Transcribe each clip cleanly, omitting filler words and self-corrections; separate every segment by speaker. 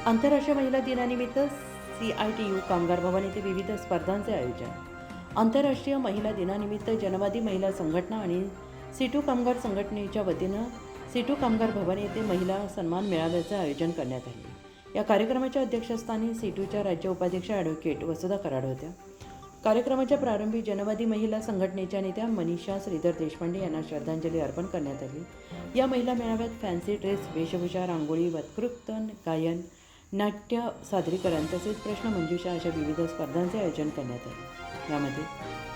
Speaker 1: आंतरराष्ट्रीय महिला दिनानिमित्त CITU कामगार भवन येथे विविध स्पर्धांचे आयोजन. आंतरराष्ट्रीय महिला दिनानिमित्त जनवादी महिला संघटना आणि सीटू कामगार संघटनेच्या वतीनं सीटू कामगार भवन येथे महिला सन्मान मेळाव्याचे आयोजन करण्यात आले. या कार्यक्रमाच्या अध्यक्षस्थानी सीटूच्या राज्य उपाध्यक्ष ॲडव्होकेट वसुधा कराड होत्या. कार्यक्रमाच्या प्रारंभी जनवादी महिला संघटनेच्या नेत्या मनीषा श्रीधर देशपांडे यांना श्रद्धांजली अर्पण करण्यात आली. या महिला मेळाव्यात फॅन्सी ड्रेस, वेशभूषा, रांगोळी, वक्तृत्व, गायन, नाट्य सादरीकरण तसेच प्रश्न मंजुषा अशा विविध स्पर्धांचे आयोजन करण्यात आले. यामध्ये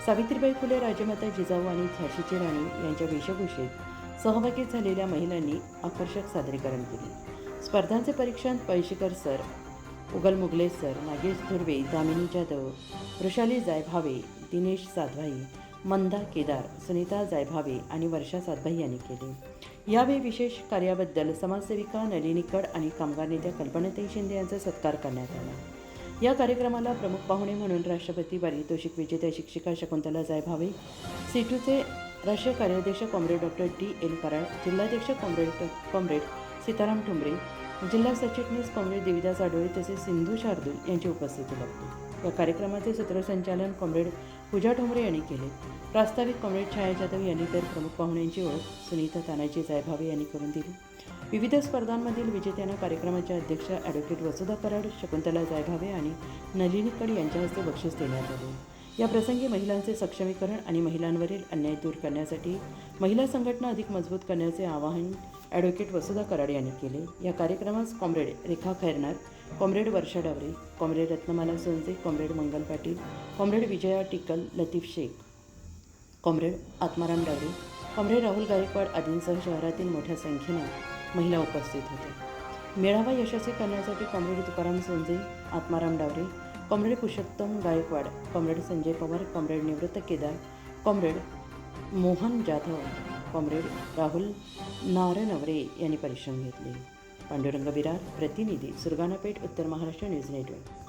Speaker 1: सावित्रीबाई फुले, राजमाता जिजाऊ आणि झाशीची राणी यांच्या वेशभूषेत सहभागी झालेल्या महिलांनी आकर्षक सादरीकरण केले. स्पर्धांचे परीक्षण पळशीकर सर, उगल मुगले सर, नागेश धुर्वे, दामिनी जाधव, वृषाली जायभावे, दिनेश साधभाई, मंदा केदार, सुनीता जायभावे आणि वर्षा साधभाई यांनी केले. यावेळी विशेष कार्याबद्दल समाजसेविका नलिनी कड आणि कामगार नेत्या कल्पनाताई शिंदे यांचा सत्कार करण्यात आला. या कार्यक्रमाला प्रमुख पाहुणे म्हणून राष्ट्रपती पारितोषिक विजेत्या शिक्षिका शकुंतला जायभावे, सीटूचे राष्ट्रीय कार्याध्यक्ष कॉम्रेड डॉक्टर DL कराड, जिल्हाध्यक्ष कॉम्रेड सीताराम ठुंबरे, जिल्हा सरचिटणीस कॉम्रेड देविदास आडोळे तसेच सिंधू शार्दूल यांची उपस्थिती लाभली. या कार्यक्रमाचे सूत्रसंचालन कॉम्रेड पूजा ठोंबरे यांनी केले. प्रास्ताविक कॉम्रेड छाया जाधव यांनी तर प्रमुख पाहुण्यांची ओळख सुनीता तानाजी जायभावे यांनी करून दिली. विविध स्पर्धांमधील विजेत्यांना कार्यक्रमाच्या अध्यक्ष ॲडव्होकेट वसुधा कराड, शकुंतला जायभावे आणि नलिनी कड यांच्या हस्ते बक्षीस देण्यात आले. या प्रसंगी महिलांचे सक्षमीकरण आणि महिलांवरील अन्याय दूर करण्यासाठी महिला संघटना अधिक मजबूत करण्याचे आवाहन ॲडव्होकेट वसुधा कराड यांनी केले. या कार्यक्रमास कॉम्रेड रेखा खैरनार, कॉम्रेड वर्षा डावरे, कॉम्रेड रत्नमाला सोनसे, कॉम्रेड मंगल पाटील, कॉम्रेड विजया टिकल, लतीफ शेख, कॉम्रेड आत्माराम डावरे, कॉम्रेड राहुल गायकवाड आदींसह शहरातील मोठ्या संख्येनं महिला उपस्थित होत्या. मेळावा यशस्वी करण्यासाठी comrade Tukaram Sonje, Atmaram Daware, comrade Purushottam Gaikwad, comrade Sanjay Pawar, comrade Nivrutti Kedar, comrade Mohan Jadhav, comrade Rahul Narnaware यांनी परिश्रम घेतले. पांडुरंग विरार, प्रतिनिधी, सुरगाणा पेठ, उत्तर महाराष्ट्र न्यूज नेटवर्क.